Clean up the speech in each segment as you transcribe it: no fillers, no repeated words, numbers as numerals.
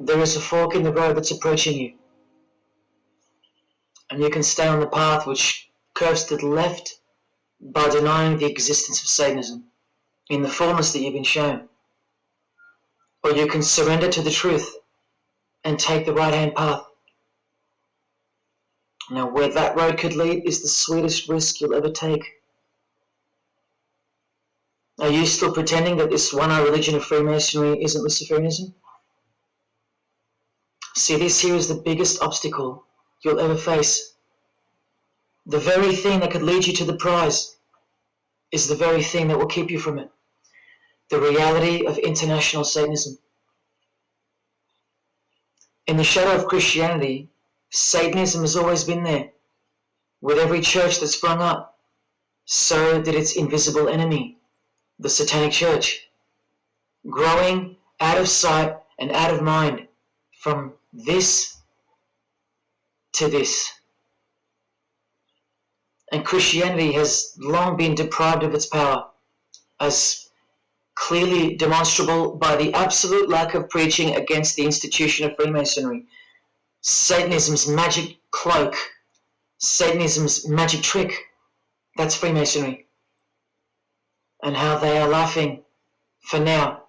there is a fork in the road that's approaching you. And you can stay on the path which curves to the left by denying the existence of Satanism in the fullness that you've been shown. Or you can surrender to the truth and take the right-hand path. Now, where that road could lead is the sweetest risk you'll ever take. Are you still pretending that this one-eye religion of Freemasonry isn't Luciferianism? See, this here is the biggest obstacle you'll ever face. The very thing that could lead you to the prize is the very thing that will keep you from it. The reality of international Satanism. In the shadow of Christianity, Satanism has always been there. With every church that sprung up, so did its invisible enemy, the Satanic Church, growing out of sight and out of mind from this to this. And Christianity has long been deprived of its power, as clearly demonstrable by the absolute lack of preaching against the institution of Freemasonry. Satanism's magic cloak, Satanism's magic trick, that's Freemasonry. And how they are laughing for now.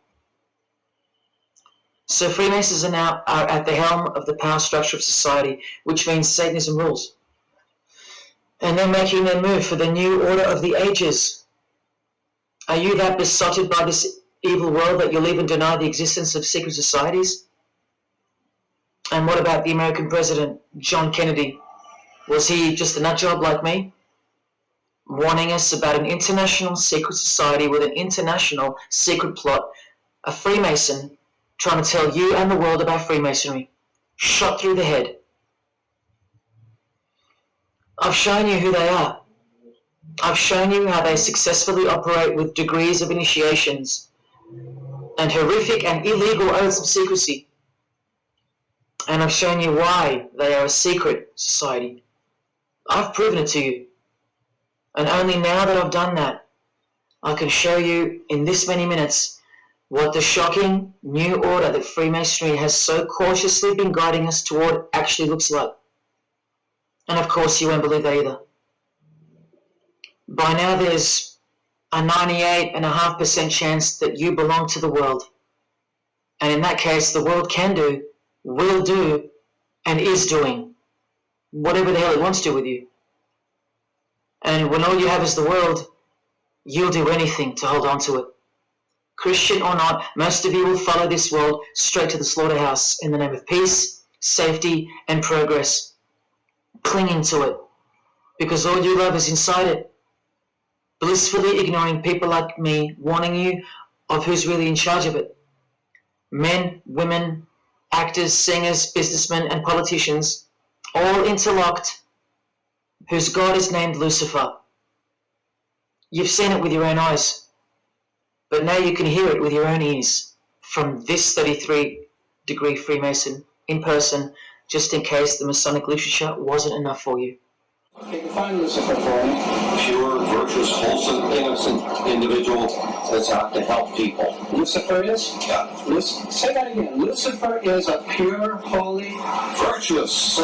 So Freemasons are now at the helm of the power structure of society, which means Satanism rules. And they're making their move for the new order of the ages. Are you that besotted by this evil world that you'll even deny the existence of secret societies? And what about the American president, John Kennedy? Was he just a nutjob like me? Warning us about an international secret society with an international secret plot, a Freemason trying to tell you and the world about Freemasonry, shot through the head. I've shown you who they are. I've shown you how they successfully operate with degrees of initiations and horrific and illegal oaths of secrecy. And I've shown you why they are a secret society. I've proven it to you. And only now that I've done that, I can show you in this many minutes what the shocking new order that Freemasonry has so cautiously been guiding us toward actually looks like. And of course you won't believe that either. By now there's a 98.5% chance that you belong to the world. And in that case, the world can do, will do, and is doing whatever the hell it wants to with you. And when all you have is the world, you'll do anything to hold on to it. Christian or not, most of you will follow this world straight to the slaughterhouse in the name of peace, safety, and progress, clinging to it, because all you love is inside it, blissfully ignoring people like me warning you of who's really in charge of it. Men, women, actors, singers, businessmen, and politicians, all interlocked, whose God is named Lucifer. You've seen it with your own eyes, but now you can hear it with your own ears from this 33-degree Freemason in person, just in case the Masonic literature wasn't enough for you. Okay, define Lucifer for me. Pure, virtuous, wholesome, innocent individual that's out to help people. Lucifer is? Yeah. Say that again. Lucifer is a pure, holy, virtuous.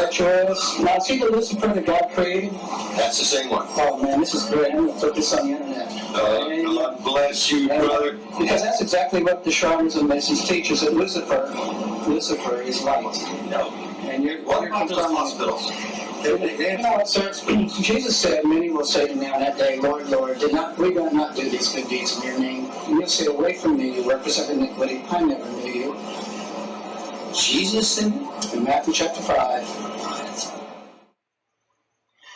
Now, see the Lucifer that God created? That's the same one. Oh man, this is great. I'm going to put this on the internet. God bless you, brother. Because that's exactly what the Shriners and Masons teach, is that Lucifer is light. No. And what about those hospitals? No, sir. Jesus said, many will say to me on that day, Lord, Lord, did we not do these good deeds in your name? And you'll say, away from me, you workers of iniquity, I never knew you. Jesus said in Matthew chapter 5.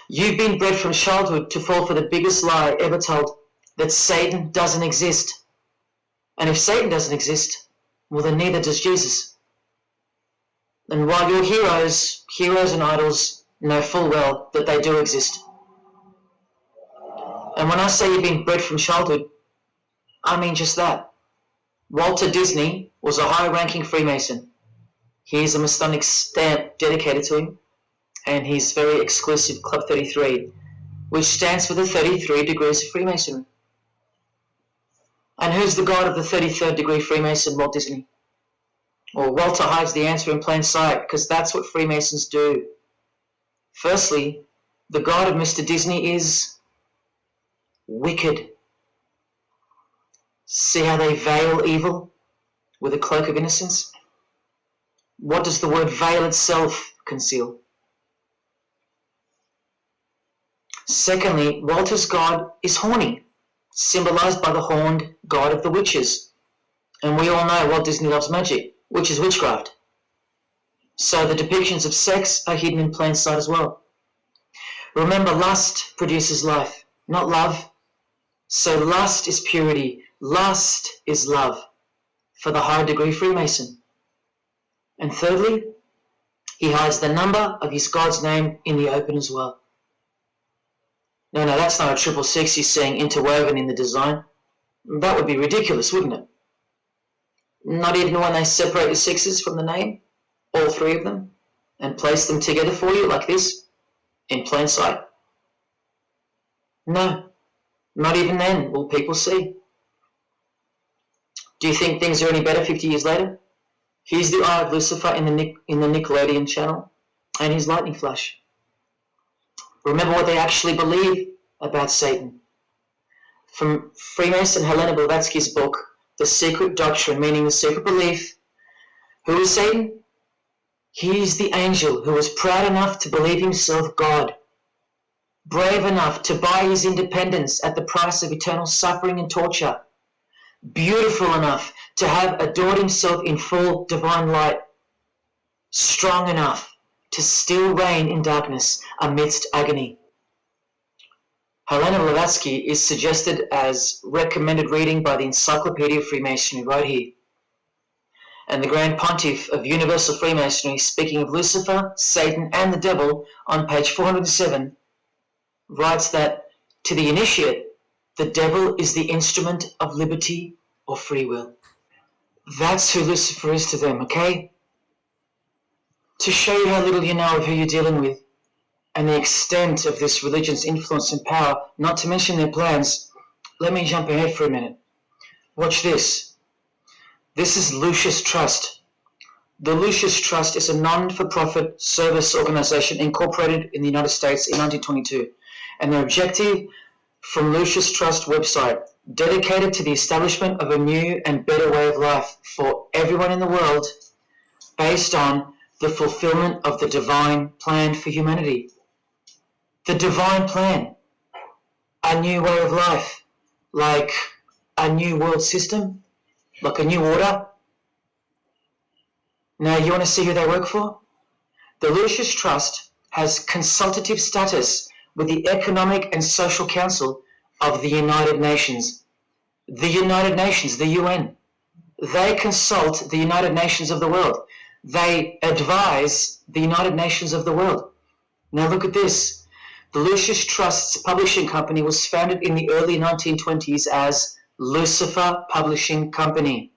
You've been bred from childhood to fall for the biggest lie ever told, that Satan doesn't exist. And if Satan doesn't exist, well then neither does Jesus. And while your heroes and idols know full well that they do exist. And when I say you've been bred from childhood, I mean just that. Walter Disney was a high-ranking Freemason. Here's a Masonic stamp dedicated to him, and his very exclusive Club 33, which stands for the 33 degrees of Freemasonry. And who's the god of the 33rd degree Freemason, Walt Disney? Well, Walter hides the answer in plain sight because that's what Freemasons do. Firstly, the God of Mr. Disney is wicked. See how they veil evil with a cloak of innocence? What does the word veil itself conceal? Secondly, Walter's God is horny, symbolized by the horned god of the witches. And we all know Walt Disney loves magic, which is witchcraft. So the depictions of sex are hidden in plain sight as well. Remember, lust produces life, not love. So lust is purity, lust is love for the higher degree Freemason. And thirdly, he hides the number of his God's name in the open as well. No, that's not a 666 he's seeing interwoven in the design. That would be ridiculous, wouldn't it? Not even when they separate the sixes from the name, all three of them, and place them together for you like this, in plain sight. No, not even then will people see. Do you think things are any better 50 years later? Here's the eye of Lucifer in the Nickelodeon channel, and his lightning flash. Remember what they actually believe about Satan. From Freemason Helena Blavatsky's book, The Secret Doctrine, meaning the secret belief, who is Satan? He is the angel who was proud enough to believe himself God, brave enough to buy his independence at the price of eternal suffering and torture, beautiful enough to have adored himself in full divine light, strong enough to still reign in darkness amidst agony. Helena Blavatsky is suggested as recommended reading by the Encyclopedia of Freemasonry right here. And the Grand Pontiff of Universal Freemasonry, speaking of Lucifer, Satan, and the devil on page 407, writes that to the initiate, the devil is the instrument of liberty or free will. That's who Lucifer is to them, okay? To show you how little you know of who you're dealing with and the extent of this religion's influence and power, not to mention their plans, let me jump ahead for a minute. Watch this. This is Lucius Trust. The Lucius Trust is a non-for-profit service organization incorporated in the United States in 1922, and their objective from Lucius Trust website, dedicated to the establishment of a new and better way of life for everyone in the world based on the fulfillment of the divine plan for humanity. The divine plan, a new way of life, like a new world system, like a new order. Now, you want to see who they work for? The Lucius Trust has consultative status with the Economic and Social Council of the United Nations. The United Nations, the UN. They consult the United Nations of the world. They advise the United Nations of the world. Now look at this. The Lucius Trust's publishing company was founded in the early 1920s as Lucifer Publishing Company.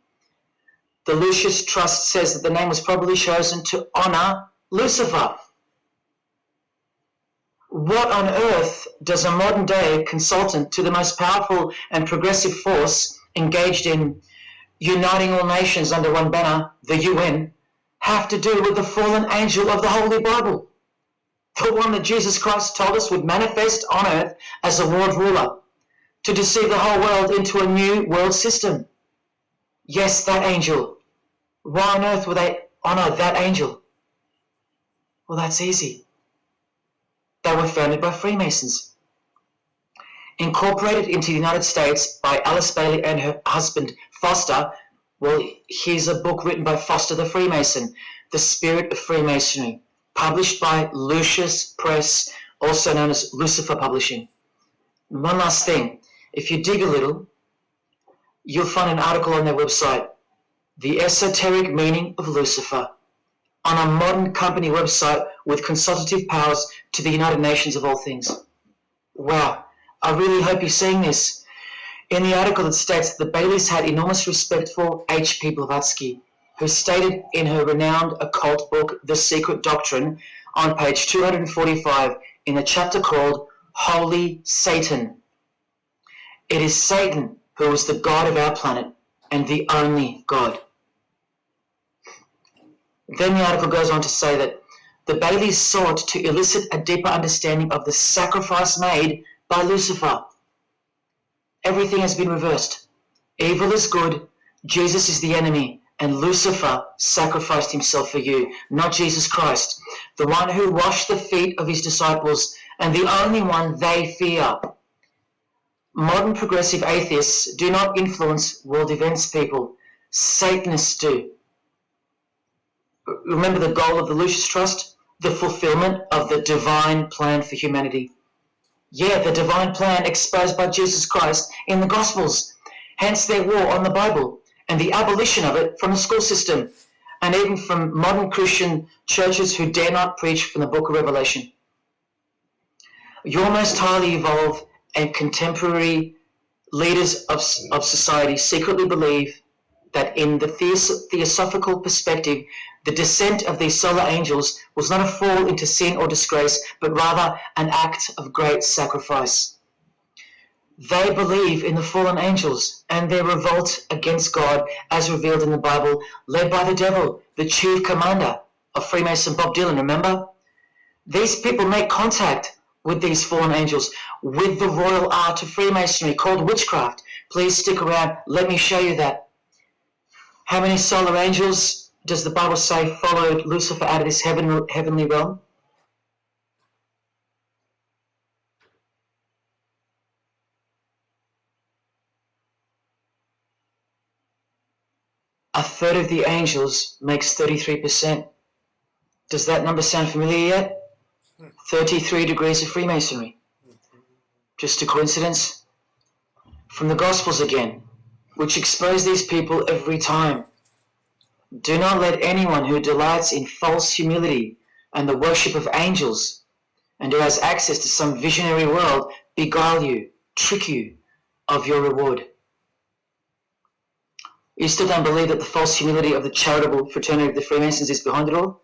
The Lucius Trust says that the name was probably chosen to honor Lucifer. What on earth does a modern day consultant to the most powerful and progressive force engaged in uniting all nations under one banner, the UN, have to do with the fallen angel of the Holy Bible? The one that Jesus Christ told us would manifest on earth as a world ruler, to deceive the whole world into a new world system. Yes, that angel. Why on earth would they honor that angel? Well, that's easy. They were founded by Freemasons. Incorporated into the United States by Alice Bailey and her husband, Foster. Well, here's a book written by Foster the Freemason, The Spirit of Freemasonry, published by Lucius Press, also known as Lucifer Publishing. And one last thing, if you dig a little, you'll find an article on their website, The Esoteric Meaning of Lucifer, on a modern company website with consultative powers to the United Nations of all things. Wow, I really hope you're seeing this. In the article it states that the Baileys had enormous respect for H.P. Blavatsky, who stated in her renowned occult book, The Secret Doctrine, on page 245 in a chapter called Holy Satan. It is Satan who is the God of our planet and the only God. Then the article goes on to say that the Baileys sought to elicit a deeper understanding of the sacrifice made by Lucifer. Everything has been reversed. Evil is good, Jesus is the enemy, and Lucifer sacrificed himself for you, not Jesus Christ, the one who washed the feet of his disciples and the only one they fear. Modern progressive atheists do not influence world events, people. Satanists do. Remember the goal of the Lucis Trust? The fulfillment of the divine plan for humanity. Yeah, the divine plan exposed by Jesus Christ in the Gospels. Hence their war on the Bible and the abolition of it from the school system and even from modern Christian churches who dare not preach from the book of Revelation. Your most highly evolved and contemporary leaders of society secretly believe that in the theosophical perspective, the descent of these solar angels was not a fall into sin or disgrace, but rather an act of great sacrifice. They believe in the fallen angels and their revolt against God as revealed in the Bible, led by the devil, the chief commander of Freemason Bob Dylan, remember? These people make contact with these fallen angels, with the royal art of Freemasonry called witchcraft. Please stick around, let me show you that. How many solar angels does the Bible say followed Lucifer out of this heavenly realm? A third of the angels makes 33%. Does that number sound familiar yet? 33 degrees of Freemasonry. Just a coincidence? From the Gospels again, which expose these people every time. Do not let anyone who delights in false humility and the worship of angels and who has access to some visionary world beguile you, trick you of your reward. You still don't believe that the false humility of the charitable fraternity of the Freemasons is behind it all?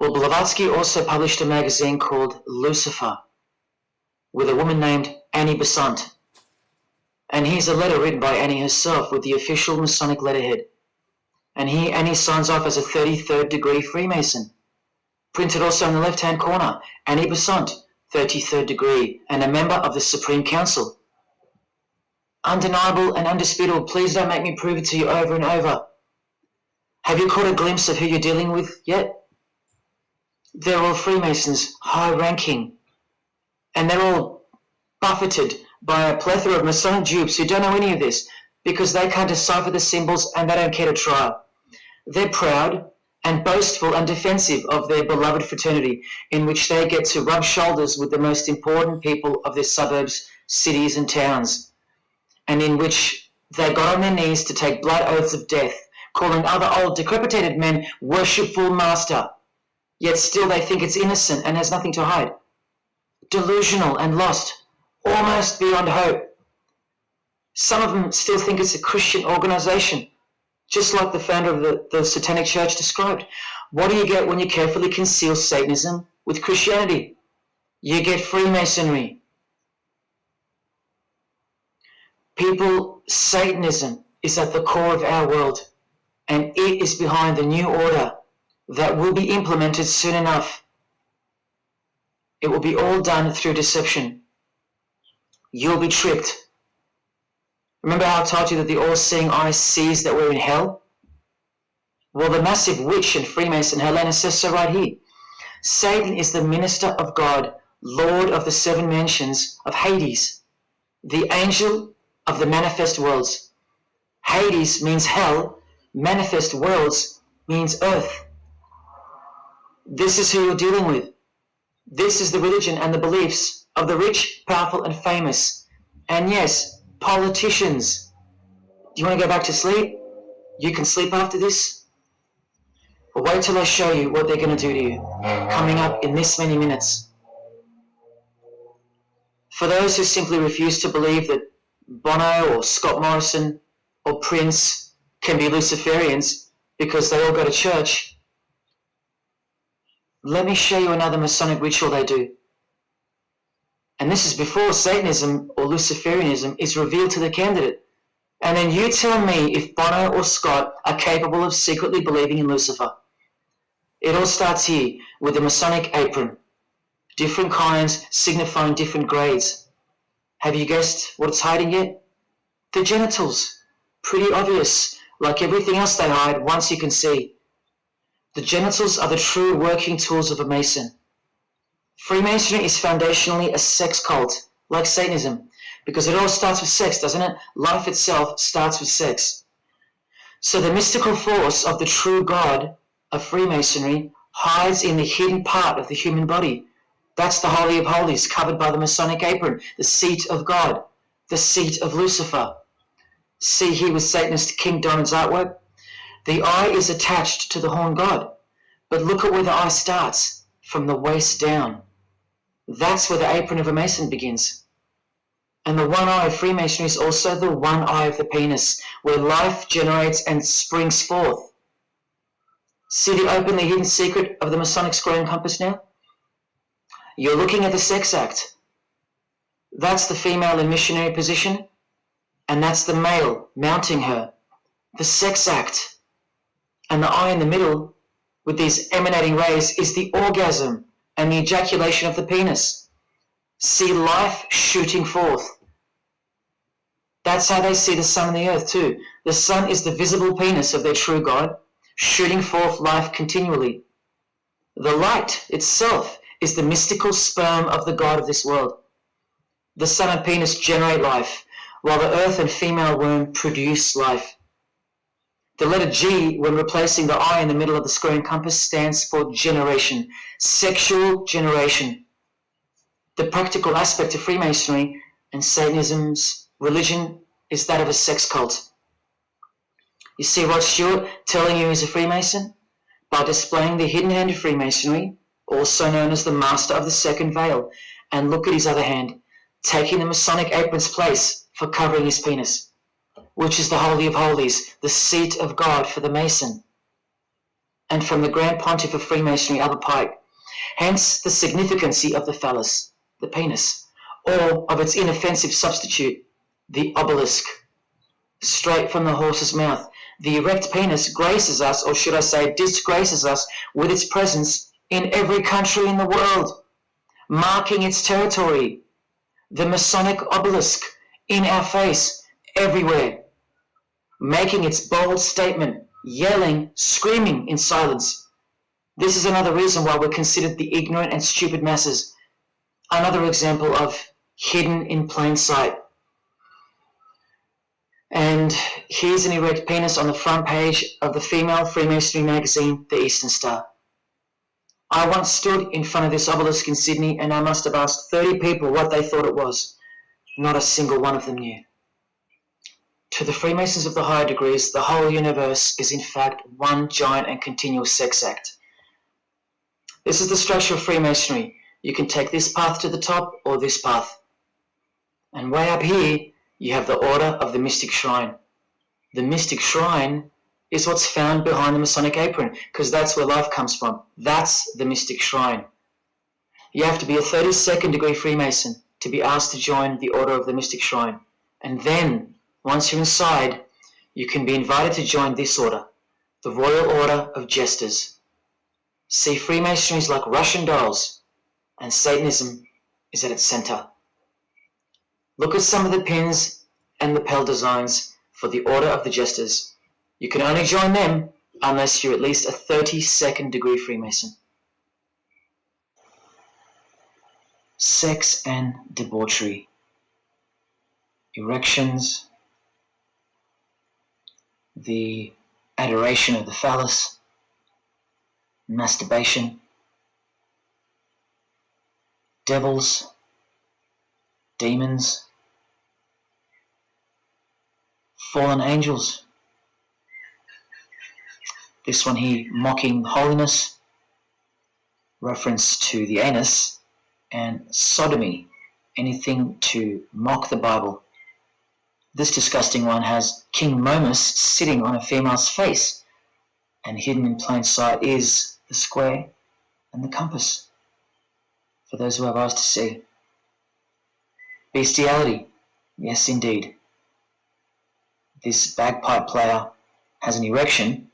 Well, Blavatsky also published a magazine called Lucifer with a woman named Annie Besant. And here's a letter written by Annie herself with the official Masonic letterhead. And here Annie signs off as a 33rd degree Freemason. Printed also in the left-hand corner, Annie Besant, 33rd degree, and a member of the Supreme Council. Undeniable and undisputable, please don't make me prove it to you over and over. Have you caught a glimpse of who you're dealing with yet? They're all Freemasons, high-ranking, and they're all buffeted by a plethora of Masonic dupes who don't know any of this because they can't decipher the symbols and they don't care to try. They're proud and boastful and defensive of their beloved fraternity in which they get to rub shoulders with the most important people of their suburbs, cities and towns, and in which they got on their knees to take blood oaths of death, calling other old decrepitated men worshipful master, yet still they think it's innocent and has nothing to hide. Delusional and lost, almost beyond hope. Some of them still think it's a Christian organization, just like the founder of the Satanic Church described. What do you get when you carefully conceal Satanism with Christianity? You get Freemasonry. People, Satanism is at the core of our world, and it is behind the new order that will be implemented soon enough. It will be all done through deception. You'll be tricked. Remember how I told you that the all-seeing eye sees that we're in hell? Well, the massive witch and Freemason Helena says so right here. Satan is the minister of God, Lord of the seven mansions of Hades, the angel of the manifest worlds. Hades means hell, manifest worlds means earth. This is who you're dealing with. This is the religion and the beliefs of the rich, powerful, and famous. And yes, politicians. Do you want to go back to sleep? You can sleep after this. But wait till I show you what they're going to do to you, coming up in this many minutes. For those who simply refuse to believe that Bono or Scott Morrison or Prince can be Luciferians because they all go to church, let me show you another Masonic ritual they do. And this is before Satanism or Luciferianism is revealed to the candidate. And then you tell me if Bono or Scott are capable of secretly believing in Lucifer. It all starts here with the Masonic apron. Different kinds signifying different grades. Have you guessed what it's hiding yet? The genitals. Pretty obvious. Like everything else they hide, once you can see. The genitals are the true working tools of a Mason. Freemasonry is foundationally a sex cult, like Satanism, because it all starts with sex, doesn't it? Life itself starts with sex. So the mystical force of the true God of Freemasonry hides in the hidden part of the human body. That's the Holy of Holies, covered by the Masonic apron, the seat of God, the seat of Lucifer. See here with Satanist King Diamond's artwork? The eye is attached to the horn god, but look at where the eye starts, from the waist down. That's where the apron of a Mason begins. And the one eye of Freemasonry is also the one eye of the penis, where life generates and springs forth. See the openly hidden secret of the Masonic square and compass now? You're looking at the sex act. That's the female in missionary position, and that's the male mounting her. The sex act. And the eye in the middle, with these emanating rays, is the orgasm and the ejaculation of the penis. See life shooting forth. That's how they see the sun and the earth too. The sun is the visible penis of their true God, shooting forth life continually. The light itself is the mystical sperm of the God of this world. The sun and penis generate life, while the earth and female womb produce life. The letter G, when replacing the I in the middle of the square and compass, stands for generation, sexual generation. The practical aspect of Freemasonry and Satanism's religion is that of a sex cult. You see Rod Stewart telling you he's a Freemason? By displaying the hidden hand of Freemasonry, also known as the Master of the Second Veil, and look at his other hand, taking the Masonic apron's place for covering his penis, which is the Holy of Holies, the seat of God for the Mason. And from the Grand Pontiff of Freemasonry, Albert Pike, hence the significancy of the phallus, the penis, or of its inoffensive substitute, the obelisk. Straight from the horse's mouth, the erect penis graces us, or should I say disgraces us, with its presence in every country in the world, marking its territory. The Masonic obelisk in our face, everywhere, making its bold statement, yelling, screaming in silence. This is another reason why we're considered the ignorant and stupid masses. Another example of hidden in plain sight. And here's an erect penis on the front page of the female Freemasonry magazine, The Eastern Star. I once stood in front of this obelisk in Sydney and I must have asked 30 people what they thought it was. Not a single one of them knew. To the Freemasons of the higher degrees, the whole universe is in fact one giant and continuous sex act. This is the structure of Freemasonry. You can take this path to the top or this path. And way up here, you have the Order of the Mystic Shrine. The Mystic Shrine is what's found behind the Masonic apron, because that's where life comes from. That's the Mystic Shrine. You have to be a 32nd degree Freemason to be asked to join the Order of the Mystic Shrine. And then, once you're inside, you can be invited to join this order, the Royal Order of Jesters. See, Freemasonry is like Russian dolls, and Satanism is at its center. Look at some of the pins and lapel designs for the Order of the Jesters. You can only join them unless you're at least a 32nd degree Freemason. Sex and debauchery. Erections. The adoration of the phallus. Masturbation. Devils. Demons. Fallen angels. This one here, mocking holiness, reference to the anus, and sodomy, anything to mock the Bible. This disgusting one has King Momus sitting on a female's face, and hidden in plain sight is the square and the compass, for those who have eyes to see. Bestiality, yes indeed. this bagpipe player has an erection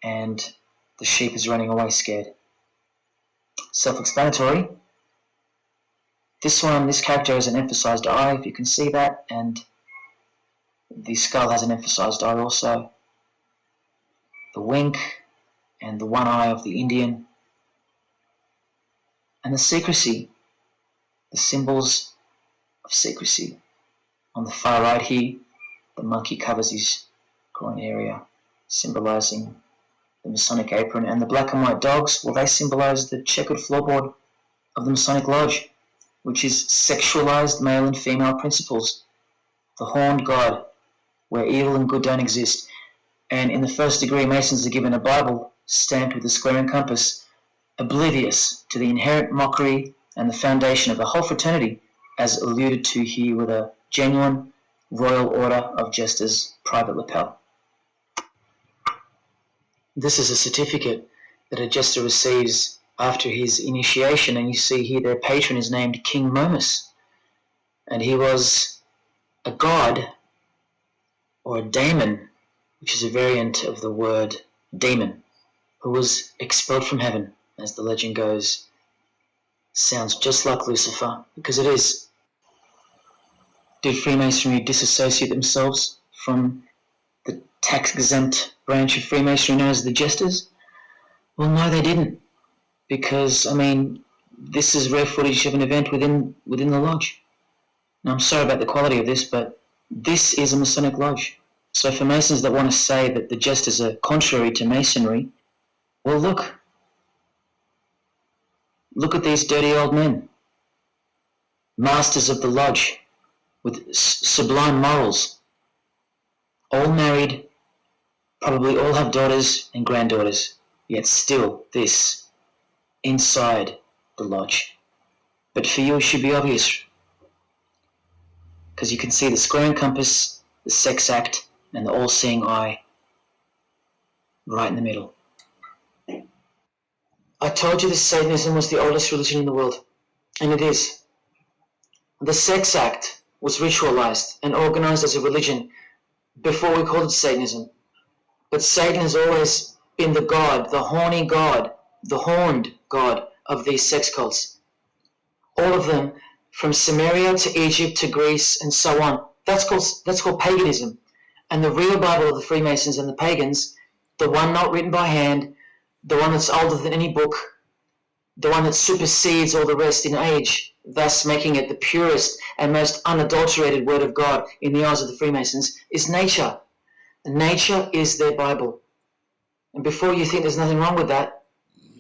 and the sheep is running away scared. Self-explanatory. This character has an emphasized eye, if you can see that, and the skull has an emphasized eye also. The wink and the one eye of the Indian. And the secrecy, the symbols of secrecy. On the far right here, the monkey covers his groin area, symbolizing the Masonic apron. And the black and white dogs, well, they symbolize the checkered floorboard of the Masonic Lodge, which is sexualized male and female principles. The horned god, where evil and good don't exist. And in the first degree, Masons are given a Bible stamped with a square and compass, oblivious to the inherent mockery and the foundation of the whole fraternity, as alluded to here with a genuine Royal Order of Jesters private lapel. This is a certificate that a jester receives after his initiation, and you see here their patron is named King Momus, and he was a god, or a daemon, which is a variant of the word demon, who was expelled from heaven, as the legend goes. Sounds just like Lucifer, because it is. Did Freemasonry disassociate themselves from the tax-exempt branch of Freemasonry known as the Jesters? Well, no, they didn't, because, this is rare footage of an event within the lodge. Now, I'm sorry about the quality of this, but this is a Masonic lodge. So for Masons that want to say that the Jesters are contrary to Masonry, well, look at these dirty old men, masters of the lodge, with sublime morals, all married, probably all have daughters and granddaughters, yet still this, inside the lodge. But for you it should be obvious, because you can see the square and compass, the sex act, and the all-seeing eye right in the middle. I told you that Satanism was the oldest religion in the world, and it is. The sex act was ritualized and organized as a religion before we called it Satanism. But Satan has always been the god, the horny god, the horned god of these sex cults. All of them, from Samaria to Egypt to Greece and so on, that's called paganism. And the real Bible of the Freemasons and the pagans, the one not written by hand, the one that's older than any book, the one that supersedes all the rest in age, thus making it the purest and most unadulterated word of God in the eyes of the Freemasons, is nature. And nature is their Bible. And before you think there's nothing wrong with that,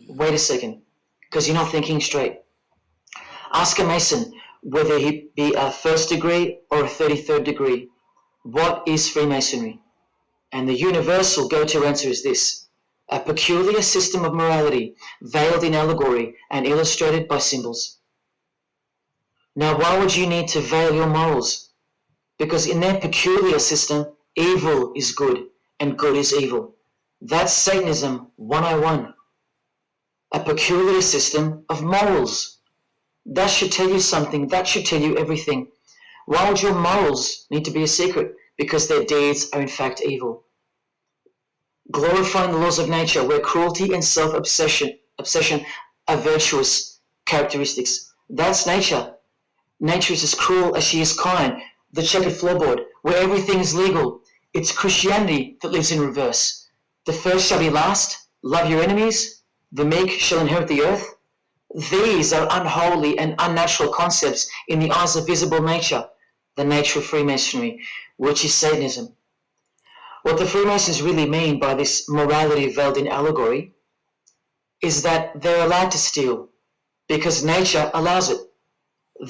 wait a second, because you're not thinking straight. Ask a Mason, whether he be a first degree or a 33rd degree, what is Freemasonry? And the universal go-to answer is this: a peculiar system of morality, veiled in allegory and illustrated by symbols. Now, why would you need to veil your morals? Because in their peculiar system, evil is good and good is evil. That's Satanism 101. A peculiar system of morals. That should tell you something. That should tell you everything. Why would your morals need to be a secret? Because their deeds are in fact evil. Glorifying the laws of nature, where cruelty and self-obsession are virtuous characteristics. That's nature. Nature is as cruel as she is kind. The checkered floorboard, where everything is legal. It's Christianity that lives in reverse. The first shall be last. Love your enemies. The meek shall inherit the earth. These are unholy and unnatural concepts in the eyes of visible nature, the nature of Freemasonry, which is Satanism. What the Freemasons really mean by this morality veiled in allegory is that they're allowed to steal because nature allows it.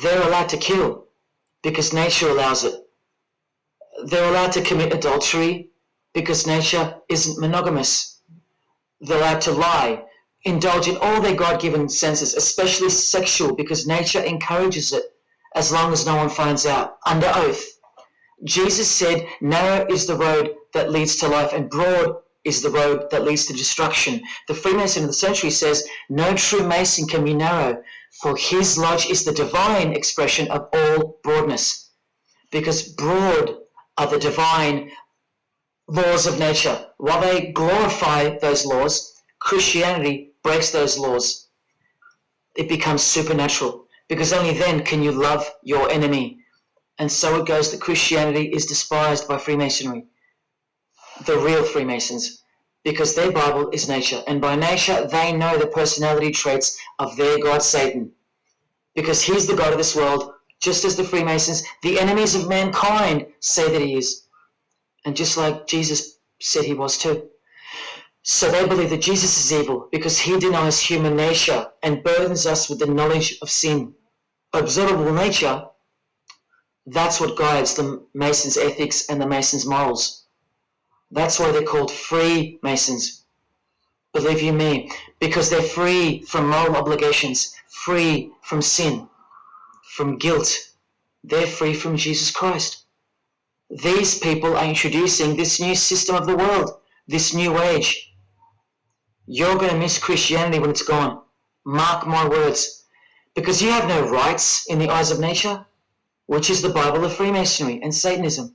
They're allowed to kill because nature allows it. They're allowed to commit adultery because nature isn't monogamous. They're allowed to lie, indulge in all their God-given senses, especially sexual, because nature encourages it, as long as no one finds out, under oath. Jesus said, narrow is the road that leads to life, and broad is the road that leads to destruction. The Freemason of the century says, no true Mason can be narrow, for his lodge is the divine expression of all broadness. Because broad are the divine laws of nature. While they glorify those laws, Christianity breaks those laws. It becomes supernatural, because only then can you love your enemy. And so it goes that Christianity is despised by Freemasonry, the real Freemasons, because their Bible is nature, and by nature they know the personality traits of their God Satan, because he's the God of this world, just as the Freemasons, the enemies of mankind, say that he is, and just like Jesus said he was too. So they believe that Jesus is evil because he denies human nature and burdens us with the knowledge of sin. Observable nature, that's what guides the Masons' ethics and the Masons' morals. That's why they're called Freemasons. Believe you me, because they're free from moral obligations, free from sin, from guilt. They're free from Jesus Christ. These people are introducing this new system of the world, this new age. You're going to miss Christianity when it's gone. Mark my words. Because you have no rights in the eyes of nature, which is the Bible of Freemasonry and Satanism.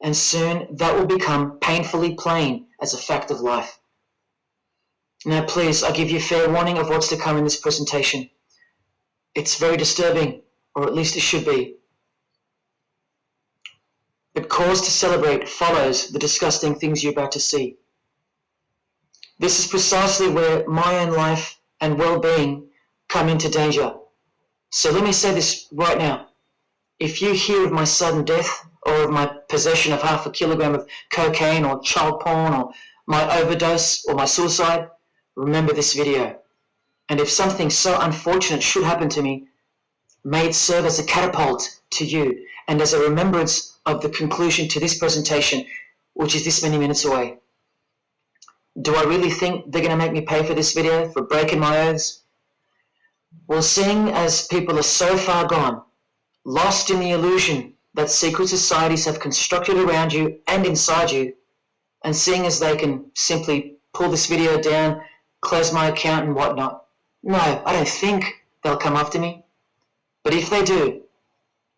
And soon that will become painfully plain as a fact of life. Now please, I give you fair warning of what's to come in this presentation. It's very disturbing, or at least it should be. But cause to celebrate follows the disgusting things you're about to see. This is precisely where my own life and well-being come into danger. So let me say this right now. If you hear of my sudden death, or of my possession of 0.5 kilogram of cocaine or child porn, or my overdose or my suicide, remember this video. And if something so unfortunate should happen to me, may it serve as a catapult to you and as a remembrance of the conclusion to this presentation, which is this many minutes away. Do I really think they're going to make me pay for this video, for breaking my oaths? Well, seeing as people are so far gone, lost in the illusion that secret societies have constructed around you and inside you, and seeing as they can simply pull this video down, close my account and whatnot, no, I don't think they'll come after me. But if they do,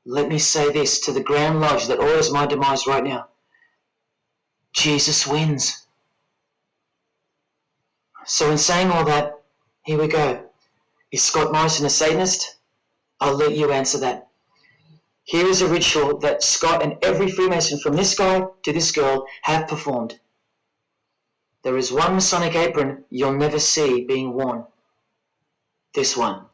let me say this to the Grand Lodge that orders my demise right now. Jesus wins. So in saying all that, here we go. Is Scott Morrison a Satanist? I'll let you answer that. Here is a ritual that Scott and every Freemason from this guy to this girl have performed. There is one Masonic apron you'll never see being worn. This one.